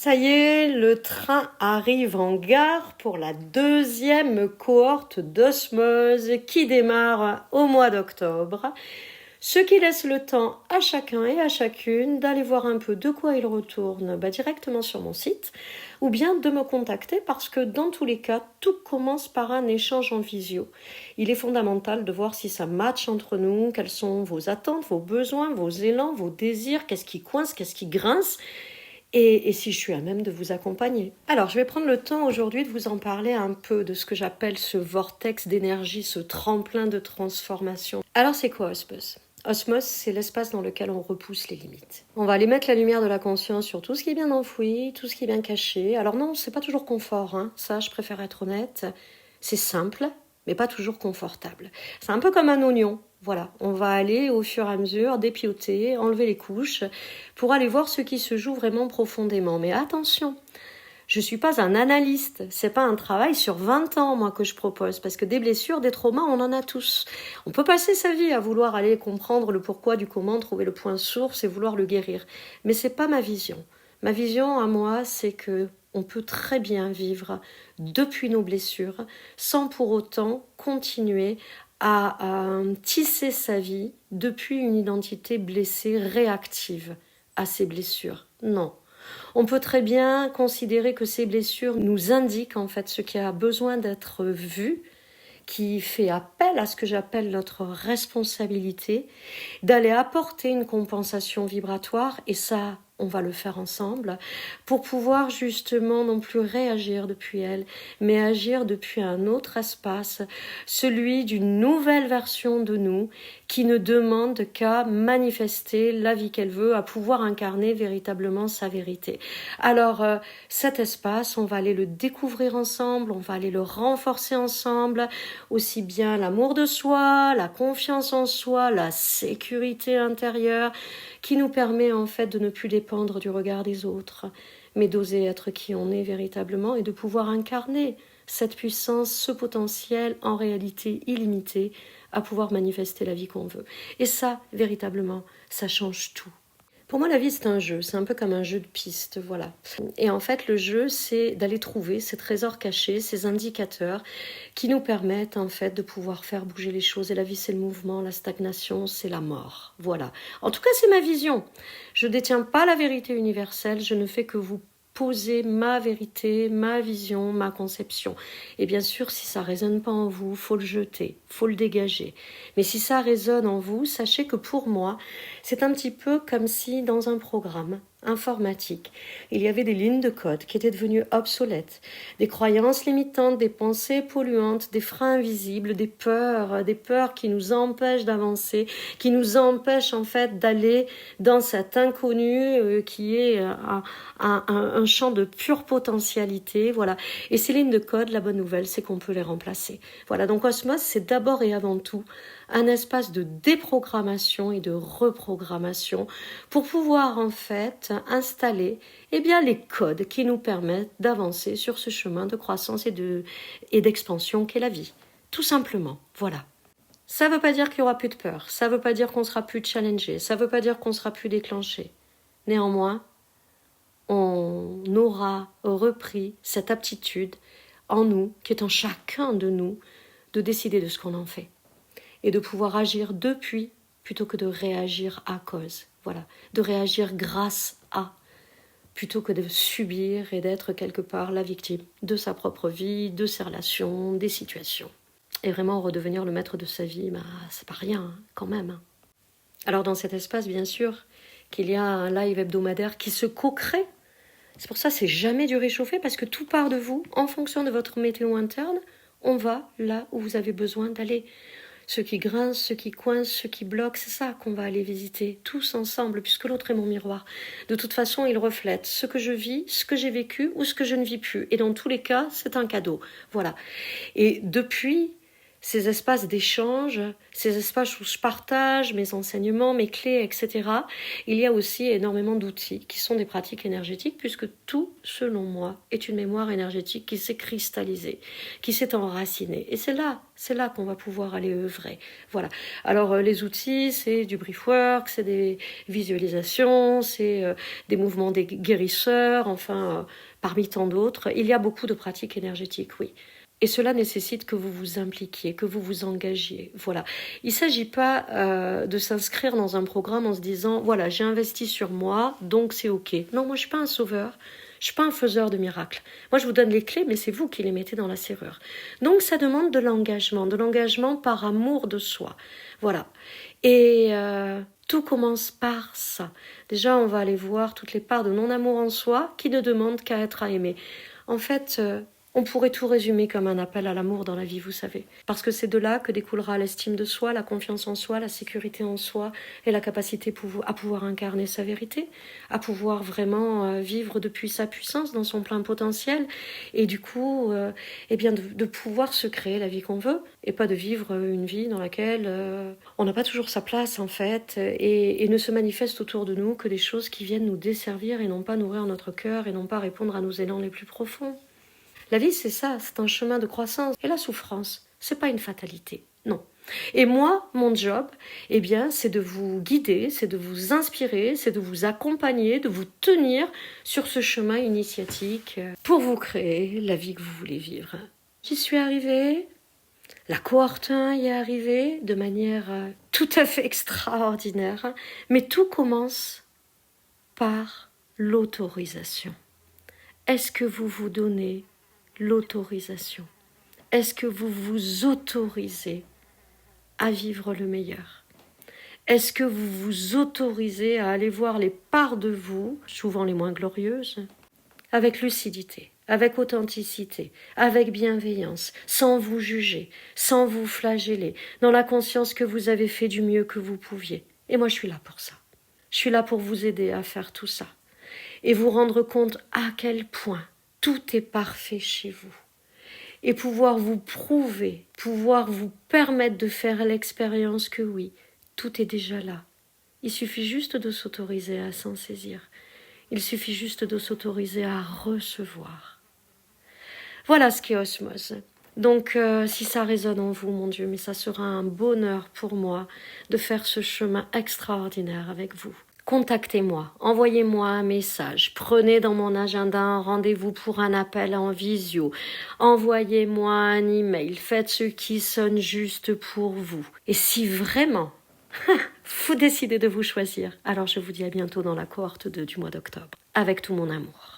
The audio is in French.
Ça y est, le train arrive en gare pour la deuxième cohorte d'osmose qui démarre au mois d'octobre. Ce qui laisse le temps à chacun et à chacune d'aller voir un peu de quoi il retourne directement sur mon site ou bien de me contacter parce que dans tous les cas, tout commence par un échange en visio. Il est fondamental de voir si ça match entre nous, quelles sont vos attentes, vos besoins, vos élans, vos désirs, qu'est-ce qui coince, qu'est-ce qui grince. Et si je suis à même de vous accompagner. Alors, je vais prendre le temps aujourd'hui de vous en parler un peu de ce que j'appelle ce vortex d'énergie, ce tremplin de transformation. Alors, c'est quoi Osmose ? Osmose, c'est l'espace dans lequel on repousse les limites. On va aller mettre la lumière de la conscience sur tout ce qui est bien enfoui, tout ce qui est bien caché. Alors non, c'est pas toujours confort, ça, je préfère être honnête. C'est simple, mais pas toujours confortable. C'est un peu comme un oignon. Voilà, on va aller au fur et à mesure dépioter, enlever les couches pour aller voir ce qui se joue vraiment profondément. Mais attention, je ne suis pas un analyste, c'est pas un travail sur 20 ans moi que je propose parce que des blessures, des traumas, on en a tous. On peut passer sa vie à vouloir aller comprendre le pourquoi du comment, trouver le point source et vouloir le guérir. Mais c'est pas ma vision. Ma vision à moi, c'est que on peut très bien vivre depuis nos blessures sans pour autant continuer à tisser sa vie depuis une identité blessée, réactive à ces blessures. Non. On peut très bien considérer que ces blessures nous indiquent en fait ce qui a besoin d'être vu, qui fait appel à ce que j'appelle notre responsabilité, d'aller apporter une compensation vibratoire, et ça, on va le faire ensemble, pour pouvoir justement non plus réagir depuis elle, mais agir depuis un autre espace, celui d'une nouvelle version de nous, qui ne demande qu'à manifester la vie qu'elle veut, à pouvoir incarner véritablement sa vérité. Alors, cet espace, on va aller le découvrir ensemble, on va aller le renforcer ensemble, aussi bien l'amour de soi, la confiance en soi, la sécurité intérieure, qui nous permet en fait de ne plus dépendre du regard des autres, mais d'oser être qui on est véritablement et de pouvoir incarner cette puissance, ce potentiel en réalité illimité à pouvoir manifester la vie qu'on veut. Et ça, véritablement, ça change tout. Pour moi, la vie, c'est un jeu. C'est un peu comme un jeu de piste, voilà. Et en fait, le jeu, c'est d'aller trouver ces trésors cachés, ces indicateurs qui nous permettent, en fait, de pouvoir faire bouger les choses. Et la vie, c'est le mouvement, la stagnation, c'est la mort. Voilà. En tout cas, c'est ma vision. Je ne détiens pas la vérité universelle. Je ne fais que vous poser ma vérité, ma vision, ma conception. Et bien sûr, si ça résonne pas en vous, faut le jeter, faut le dégager. Mais si ça résonne en vous, sachez que pour moi, c'est un petit peu comme si dans un programme informatique, il y avait des lignes de code qui étaient devenues obsolètes, des croyances limitantes, des pensées polluantes, des freins invisibles, des peurs qui nous empêchent d'avancer, qui nous empêchent en fait d'aller dans cet inconnu qui est un champ de pure potentialité, voilà. Et ces lignes de code, la bonne nouvelle, c'est qu'on peut les remplacer. Voilà, donc Osmose, c'est d'abord et avant tout un espace de déprogrammation et de reprogrammation pour pouvoir en fait installer les codes qui nous permettent d'avancer sur ce chemin de croissance et d'expansion qu'est la vie. Tout simplement, voilà. Ça ne veut pas dire qu'il n'y aura plus de peur, ça ne veut pas dire qu'on sera plus challengé, ça ne veut pas dire qu'on sera plus déclenché. Néanmoins, on aura repris cette aptitude en nous, qui est en chacun de nous, de décider de ce qu'on en fait. Et de pouvoir agir depuis, plutôt que de réagir à cause. Voilà, de réagir grâce à, plutôt que de subir et d'être quelque part la victime de sa propre vie, de ses relations, des situations. Et vraiment redevenir le maître de sa vie, c'est pas rien, quand même. Alors dans cet espace, bien sûr, qu'il y a un live hebdomadaire qui se co-crée. C'est pour ça que c'est jamais du réchauffé, parce que tout part de vous, en fonction de votre météo interne, on va là où vous avez besoin d'aller. Ce qui grince, ce qui coince, ce qui bloque, c'est ça qu'on va aller visiter, tous ensemble, puisque l'autre est mon miroir. De toute façon, il reflète ce que je vis, ce que j'ai vécu ou ce que je ne vis plus. Et dans tous les cas, c'est un cadeau. Voilà. Et depuis ces espaces d'échange, ces espaces où je partage mes enseignements, mes clés, etc., il y a aussi énormément d'outils qui sont des pratiques énergétiques, puisque tout, selon moi, est une mémoire énergétique qui s'est cristallisée, qui s'est enracinée. Et c'est là qu'on va pouvoir aller œuvrer. Voilà. Alors, les outils, c'est du briefwork, c'est des visualisations, c'est des mouvements des guérisseurs, enfin, parmi tant d'autres. Il y a beaucoup de pratiques énergétiques, oui. Et cela nécessite que vous vous impliquiez, que vous vous engagiez. Voilà. Il ne s'agit pas de s'inscrire dans un programme en se disant « Voilà, j'ai investi sur moi, donc c'est OK ». Non, moi, je ne suis pas un sauveur. Je ne suis pas un faiseur de miracles. Moi, je vous donne les clés, mais c'est vous qui les mettez dans la serrure. Donc, ça demande de l'engagement par amour de soi. Voilà. Et tout commence par ça. Déjà, on va aller voir toutes les parts de non-amour en soi qui ne demandent qu'à être aimées. En fait... on pourrait tout résumer comme un appel à l'amour dans la vie, vous savez. Parce que c'est de là que découlera l'estime de soi, la confiance en soi, la sécurité en soi et la capacité à pouvoir incarner sa vérité, à pouvoir vraiment vivre depuis sa puissance dans son plein potentiel et du coup, de pouvoir se créer la vie qu'on veut et pas de vivre une vie dans laquelle on n'a pas toujours sa place en fait et ne se manifeste autour de nous que des choses qui viennent nous desservir et non pas nourrir notre cœur et non pas répondre à nos élans les plus profonds. La vie, c'est ça, c'est un chemin de croissance. Et la souffrance, c'est pas une fatalité, non. Et moi, mon job, c'est de vous guider, c'est de vous inspirer, c'est de vous accompagner, de vous tenir sur ce chemin initiatique pour vous créer la vie que vous voulez vivre. J'y suis arrivée, la cohorte 1 y est arrivée de manière tout à fait extraordinaire, mais tout commence par l'autorisation. Est-ce que vous vous donnez l'autorisation? Est-ce que vous vous autorisez à vivre le meilleur? Est-ce que vous vous autorisez à aller voir les parts de vous, souvent les moins glorieuses, avec lucidité, avec authenticité, avec bienveillance, sans vous juger, sans vous flageller, dans la conscience que vous avez fait du mieux que vous pouviez? Et moi, je suis là pour ça. Je suis là pour vous aider à faire tout ça et vous rendre compte à quel point tout est parfait chez vous et pouvoir vous prouver, pouvoir vous permettre de faire l'expérience que oui, tout est déjà là. Il suffit juste de s'autoriser à s'en saisir. Il suffit juste de s'autoriser à recevoir. Voilà ce qu'est Osmose. Donc, si ça résonne en vous, mon Dieu, mais ça sera un bonheur pour moi de faire ce chemin extraordinaire avec vous. Contactez-moi, envoyez-moi un message, prenez dans mon agenda un rendez-vous pour un appel en visio, envoyez-moi un email, faites ce qui sonne juste pour vous. Et si vraiment vous décidez de vous choisir, alors je vous dis à bientôt dans la cohorte 2 du mois d'octobre, avec tout mon amour.